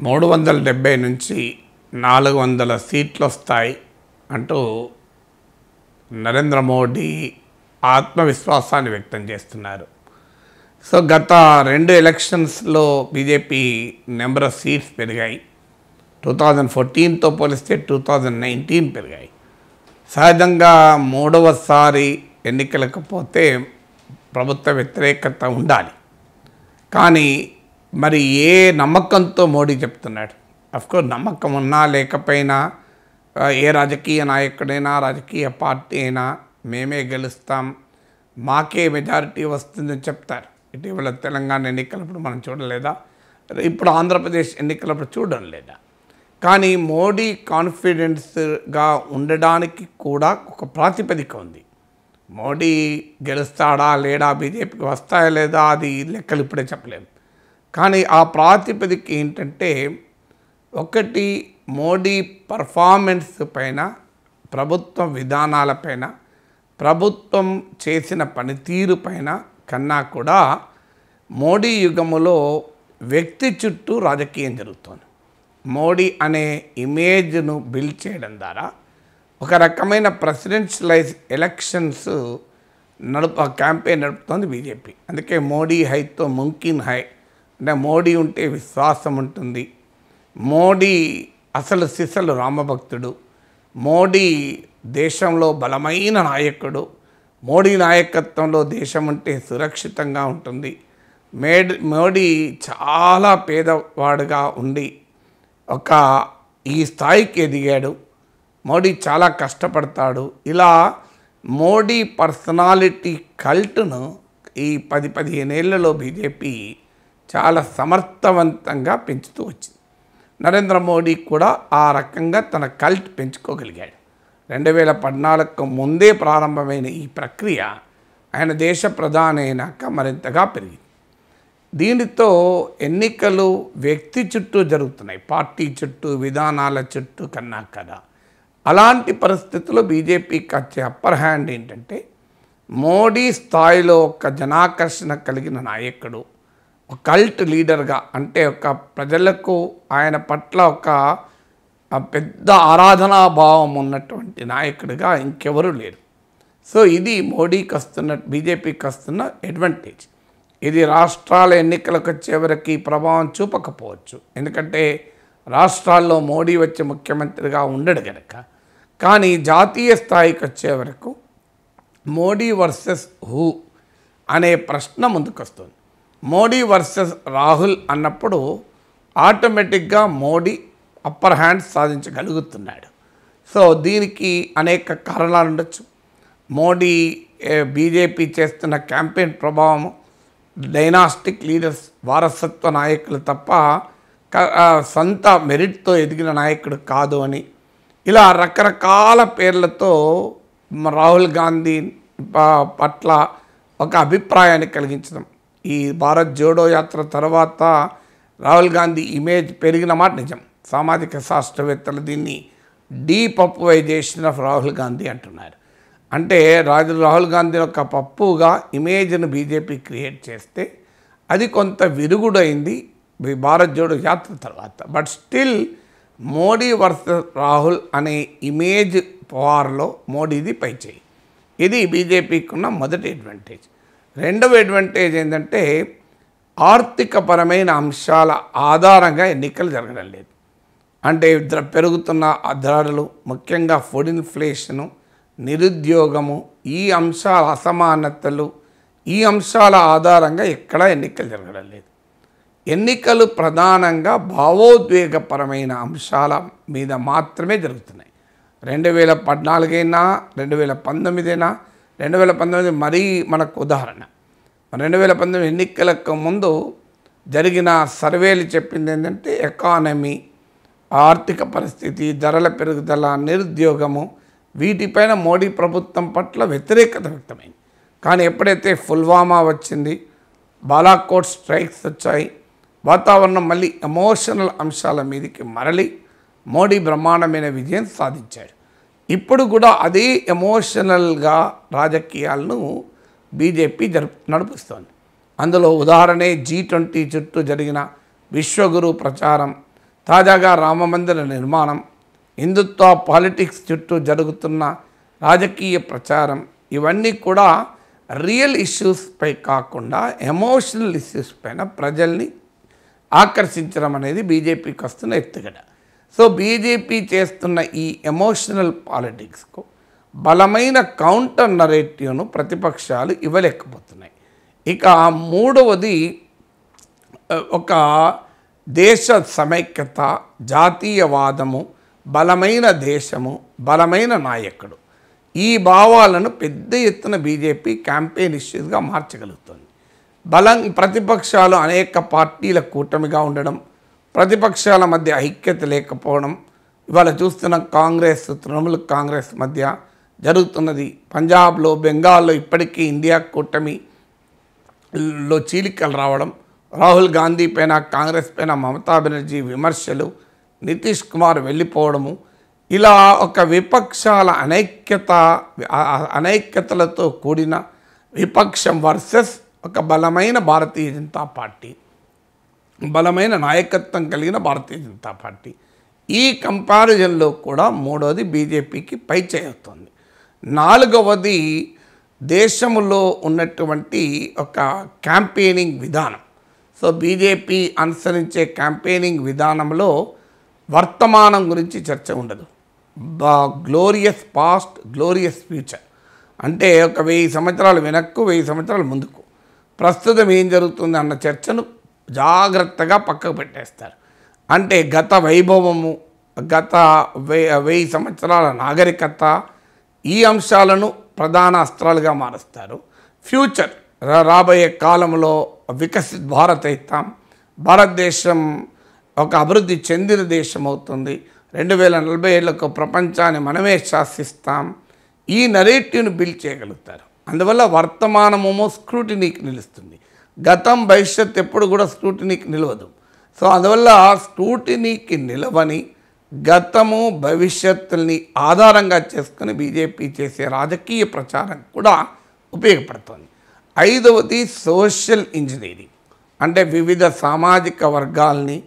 370 నుంచి 400 సీట్లు వస్తాయి అంటూ నరేంద్ర మోడీ ఆత్మవిశ్వాసాన్ని వ్యక్తం చేస్తున్నారు. సో గత 2 ఎలక్షన్స్లో బీజేపీ నెంబర్ ఆఫ్ సీట్స్ పెరిగాయి. 2014తో పోలిస్తే 2019 పెరిగాయి. సహజంగా మూడవసారి ఎన్నికలకు పోతే ప్రభుత్వ వ్యతిరేకత ఉండాలి. కానీ మరి ఏ నమ్మకంతో మోడీ చెప్తున్నాడు? అఫ్కోర్స్ నమ్మకం ఉన్నా లేకపోయినా ఏ రాజకీయ నాయకుడైనా రాజకీయ పార్టీ అయినా మేమే గెలుస్తాం, మాకే మెజారిటీ వస్తుందని చెప్తారు. ఇటీవల తెలంగాణ ఎన్నికలప్పుడు మనం చూడలేదా? ఇప్పుడు ఆంధ్రప్రదేశ్ ఎన్నికలప్పుడు చూడడం లేదా? కానీ మోడీ కాన్ఫిడెన్స్గా ఉండడానికి కూడా ఒక ప్రాతిపదిక ఉంది. మోడీ గెలుస్తాడా లేడా, బీజేపీకి వస్తాయా లేదా, అది లెక్కలు ఇప్పుడే చెప్పలేము. కానీ ఆ ప్రాతిపదిక ఏంటంటే, ఒకటి మోడీ పర్ఫార్మెన్స్ పైన, ప్రభుత్వ విధానాలపైన, ప్రభుత్వం చేసిన పనితీరు పైన కన్నా కూడా మోడీ యుగములో వ్యక్తి చుట్టూ రాజకీయం జరుగుతోంది. మోడీ అనే ఇమేజ్ను బిల్డ్ చేయడం ద్వారా ఒక రకమైన ప్రెసిడెన్షియలైజ్ ఎలక్షన్స్ క్యాంపెయిన్ నడుపుతోంది బీజేపీ. అందుకే మోడీ హైతో ముమ్కిన్ హై, అంటే మోడీ ఉంటే విశ్వాసం ఉంటుంది, మోడీ అసలు సిసలు రామభక్తుడు, మోడీ దేశంలో బలమైన నాయకుడు, మోడీ నాయకత్వంలో దేశం అంటే సురక్షితంగా ఉంటుంది, మోడీ చాలా పేదవాడుగా ఉండి ఒక ఈ స్థాయికి ఎదిగాడు, మోడీ చాలా కష్టపడతాడు. ఇలా మోడీ పర్సనాలిటీ కల్ట్ను ఈ 10-15 ఏళ్లలో బీజేపీ చాలా సమర్థవంతంగా పెంచుతూ వచ్చింది. నరేంద్ర మోడీ కూడా ఆ రకంగా తన కల్ట్ పెంచుకోగలిగాడు. 2014కు ముందే ప్రారంభమైన ఈ ప్రక్రియ ఆయన దేశ ప్రధాని అయినాక మరింతగా పెరిగింది. దీనితో ఎన్నికలు వ్యక్తి చుట్టూ జరుగుతున్నాయి, పార్టీ చుట్టూ, విధానాల చుట్టూ కన్నా కదా. అలాంటి పరిస్థితుల్లో బీజేపీకి వచ్చే అప్పర్ హ్యాండ్ ఏంటంటే, మోడీ స్థాయిలో ఒక జనాకర్షణ కలిగిన నాయకుడు, ఒక కల్ట్ లీడర్గా, అంటే ఒక ప్రజలకు ఆయన పట్ల ఒక పెద్ద ఆరాధనా భావం ఉన్నటువంటి నాయకుడిగా ఇంకెవరూ లేరు. సో ఇది మోడీకి వస్తున్న, బీజేపీకి వస్తున్న అడ్వాంటేజ్. ఇది రాష్ట్రాల ఎన్నికలకు వచ్చేవరకు ప్రభావం చూపకపోవచ్చు, ఎందుకంటే రాష్ట్రాల్లో మోడీ వచ్చి ముఖ్యమంత్రిగా ఉండడు కనుక. కానీ జాతీయ స్థాయికి వచ్చే వరకు మోడీ వర్సెస్ హూ అనే ప్రశ్న ముందుకు వస్తుంది. మోడీ వర్సెస్ రాహుల్ అన్నప్పుడు ఆటోమేటిక్గా మోడీ అప్పర్ హ్యాండ్ సాధించగలుగుతున్నాడు. సో దీనికి అనేక కారణాలు ఉండొచ్చు. మోడీ బీజేపీ చేస్తున్న క్యాంపెయిన్ ప్రభావం, డైనాస్టిక్ లీడర్స్, వారసత్వ నాయకులు తప్ప సొంత మెరిట్తో ఎదిగిన నాయకుడు కాదు అని, ఇలా రకరకాల పేర్లతో రాహుల్ గాంధీ పట్ల ఒక అభిప్రాయాన్ని కలిగించడం. ఈ భారత్ జోడో యాత్ర తర్వాత రాహుల్ గాంధీ ఇమేజ్ పెరిగిన మాట నిజం. సామాజిక శాస్త్రవేత్తలు దీన్ని డీపప్పువైజేషన్ ఆఫ్ రాహుల్ గాంధీ అంటున్నారు. అంటే రాహుల్ గాంధీ ఒక పప్పుగా ఇమేజ్ను బీజేపీ క్రియేట్ చేస్తే అది కొంత విరుగుడైంది భారత్ జోడో యాత్ర తర్వాత. But still Modi versus Rahul అనే ఇమేజ్ వార్లో మోడీది పైచేయి. ఇది బీజేపీకి ఉన్న మొదటి అడ్వాంటేజ్. రెండవ అడ్వాంటేజ్ ఏంటంటే, ఆర్థికపరమైన అంశాల ఆధారంగా ఎన్నికలు జరగడం లేదు. అంటే పెరుగుతున్న ధరలు, ముఖ్యంగా ఫుడ్ ఇన్ఫ్లేషను, నిరుద్యోగము, ఈ అంశాల అసమానతలు, ఈ అంశాల ఆధారంగా ఎక్కడా ఎన్నికలు జరగడం లేదు. ఎన్నికలు ప్రధానంగా భావోద్వేగపరమైన అంశాల మీద మాత్రమే జరుగుతున్నాయి. 2014 అయినా 2019 అయినా, 2019 మరీ మనకు ఉదాహరణ. 2019 ఎన్నికలకు ముందు జరిగిన సర్వేలు చెప్పింది ఏంటంటే, ఎకానమీ, ఆర్థిక పరిస్థితి, ధరల పెరుగుదల, నిరుద్యోగము, వీటిపైన మోడీ ప్రభుత్వం పట్ల వ్యతిరేకత వ్యక్తమైంది. కానీ ఎప్పుడైతే పుల్వామా వచ్చింది, బాలాకోట్ స్ట్రైక్స్ వచ్చాయి, వాతావరణం మళ్ళీ ఎమోషనల్ అంశాల మీదకి మరలి మోడీ బ్రహ్మాండమైన విజయం సాధించాడు. ఇప్పుడు కూడా అదే ఎమోషనల్గా రాజకీయాలను బీజేపీ నడిపిస్తోంది. అందులో ఉదాహరణే G20 చుట్టూ జరిగిన విశ్వగురు ప్రచారం, తాజాగా రామమందిర నిర్మాణం, హిందుత్వ పాలిటిక్స్ చుట్టూ జరుగుతున్న రాజకీయ ప్రచారం ఇవన్నీ కూడా రియల్ ఇష్యూస్పై కాకుండా ఎమోషనల్ ఇష్యూస్ పైన ప్రజల్ని ఆకర్షించడం అనేది బీజేపీకి వస్తున్న ఎత్తుగడ. సో బీజేపీ చేస్తున్న ఈ ఎమోషనల్ పాలిటిక్స్కు బలమైన కౌంటర్ నరేటివ్ను ప్రతిపక్షాలు ఇవ్వలేకపోతున్నాయి. ఇక మూడవది ఒక దేశ సమైక్యత, జాతీయవాదము, బలమైన దేశము, బలమైన నాయకుడు, ఈ భావాలను పెద్ద ఎత్తున బీజేపీ క్యాంపెయిన్ ఇష్యూస్గా మార్చగలుగుతుంది. ప్రతిపక్షాలు అనేక పార్టీల కూటమిగా ఉండడం, ప్రతిపక్షాల మధ్య ఐక్యత లేకపోవడం, ఇవాళ చూస్తున్న కాంగ్రెస్, తృణమూల్ కాంగ్రెస్ మధ్య జరుగుతున్నది. పంజాబ్లో, బెంగాల్లో ఇప్పటికీ ఇండియా కూటమిలో చీలికలు రావడం, రాహుల్ గాంధీ పైన, కాంగ్రెస్ పైన మమతా బెనర్జీ విమర్శలు, నితీష్ కుమార్ వెళ్ళిపోవడము, ఇలా ఒక విపక్షాల అనైక్యతలతో కూడిన విపక్షం వర్సెస్ ఒక బలమైన భారతీయ జనతా పార్టీ, బలమైన నాయకత్వం కలిగిన భారతీయ జనతా పార్టీ, ఈ కంపారిజన్లో కూడా మూడవది బీజేపీకి పై చేస్తుంది. నాలుగవది దేశంలో ఉన్నటువంటి ఒక క్యాంపెయినింగ్ విధానం. సో బీజేపీ అనుసరించే క్యాంపెయినింగ్ విధానంలో వర్తమానం గురించి చర్చ ఉండదు. గ్లోరియస్ పాస్ట్, గ్లోరియస్ ఫ్యూచర్, అంటే ఒక 1000 సంవత్సరాలు వెనక్కు, 1000 సంవత్సరాలు ముందుకు, ప్రస్తుతం ఏం జరుగుతుంది అన్న చర్చను జాగ్రత్తగా పక్కకు పెట్టేస్తారు. అంటే గత వైభవము, గత 1000 సంవత్సరాల నాగరికత, ఈ అంశాలను ప్రధాన అస్త్రాలుగా మారుస్తారు. ఫ్యూచర్, రాబోయే కాలంలో వికసిత్ భారత్ అవుతాం, భారతదేశం ఒక అభివృద్ధి చెందిన దేశం అవుతుంది, 2047కు ప్రపంచాన్ని మనమే శాసిస్తాం, ఈ నరేటివ్ను బిల్డ్ చేయగలుగుతారు. అందువల్ల వర్తమానమేమో స్క్రూటినీకి నిలుస్తుంది, గతం భవిష్యత్ ఎప్పుడు కూడా స్క్రూటినీకి నిలవదు. సో అందువల్ల స్క్రూటినీకి నిలవని గతము భవిష్యత్తుని ఆధారంగా చేసుకుని బీజేపీ చేసే రాజకీయ ప్రచారం కూడా ఉపయోగపడుతుంది. ఐదవది సోషల్ ఇంజనీరింగ్, అంటే వివిధ సామాజిక వర్గాల్ని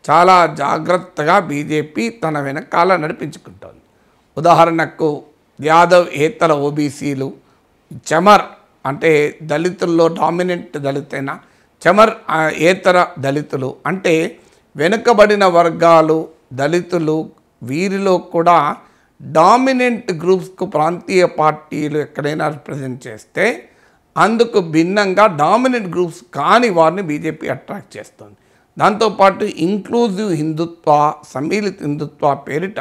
చాలా జాగ్రత్తగా బీజేపీ తన వెనకాల నడిపించుకుంటోంది. ఉదాహరణకు యాదవ్ ఏతర ఓబీసీలు, చమర్ అంటే దళితుల్లో డామినెంట్ దళితైన చమర్ ఏతర దళితులు, అంటే వెనుకబడిన వర్గాలు, దళితులు, వీరిలో కూడా డామినెంట్ గ్రూప్స్కు ప్రాంతీయ పార్టీలు ఎక్కడైనా రిప్రజెంట్ చేస్తే అందుకు భిన్నంగా డామినెంట్ గ్రూప్స్ కాని వారిని బీజేపీ అట్రాక్ట్ చేస్తుంది. దాంతోపాటు ఇంక్లూజివ్ హిందుత్వ, సమ్మిళిత హిందుత్వ పేరిట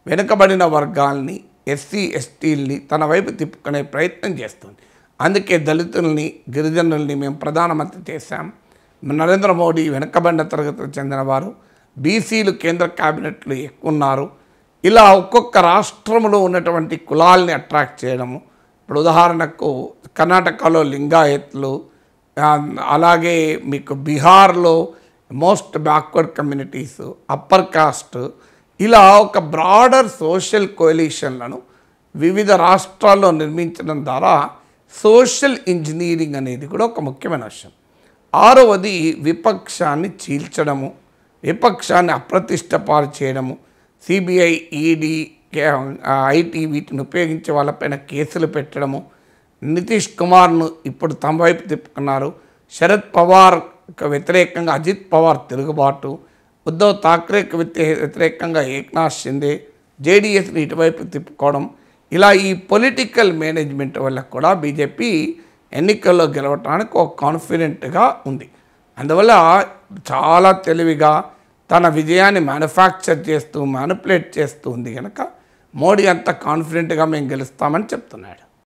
వెనుకబడిన వర్గాల్ని, ఎస్సీ ఎస్టీల్ని తన వైపు తిప్పుకునే ప్రయత్నం చేస్తుంది. అందుకే దళితుల్ని, గిరిజనుల్ని మేము ప్రధానమంత్రి చేశాం, నరేంద్ర మోడీ వెనుకబడిన తరగతికి చెందినవారు, బీసీలు కేంద్ర క్యాబినెట్లు ఎక్కువ ఉన్నారు, ఇలా ఒక్కొక్క రాష్ట్రంలో ఉన్నటువంటి కులాల్ని అట్రాక్ట్ చేయడము. ఇప్పుడు ఉదాహరణకు కర్ణాటకలో లింగాయత్లు, అలాగే మీకు బీహార్లో most backward communities, upper caste, ఇలా ఒక బ్రాడర్ సోషల్ కోalitionలను వివిధ రాష్ట్రాల్లో నిర్మించడం ద్వారా సోషల్ ఇంజనీరింగ్ అనేది కూడా ఒక ముఖ్యమైన విషయం. ఆరవది విపక్షాన్ని చీల్చడము, విపక్షాన్ని అప్రతిష్టపాలు చేయడము, సిబిఐ, ఈడీ, ఐటీ వీటిని ఉపయోగించే వాళ్ళపైన కేసులు పెట్టడము. నితీష్ కుమార్ను ఇప్పుడు తమ వైపు తిప్పుకున్నారు. శరద్ పవార్కు వ్యతిరేకంగా అజిత్ పవార్ తిరుగుబాటు, ఉద్ధవ్ ఠాక్రేకు వ్యతిరేకంగా ఏక్నాథ్ షిండే, జేడీఎస్ని ఇటువైపు తిప్పుకోవడం, ఇలా ఈ పొలిటికల్ మేనేజ్మెంట్ వల్ల కూడా బీజేపీ ఎన్నికల్లో గెలవటానికి ఒక కాన్ఫిడెంట్గా ఉంది. అందువల్ల చాలా తెలివిగా తన విజయాన్ని మ్యానుఫ్యాక్చర్ చేస్తూ, మ్యానిపులేట్ చేస్తూ ఉంది కనుక మోడీ అంత కాన్ఫిడెంట్గా మేము గెలుస్తామని చెప్తున్నాడు.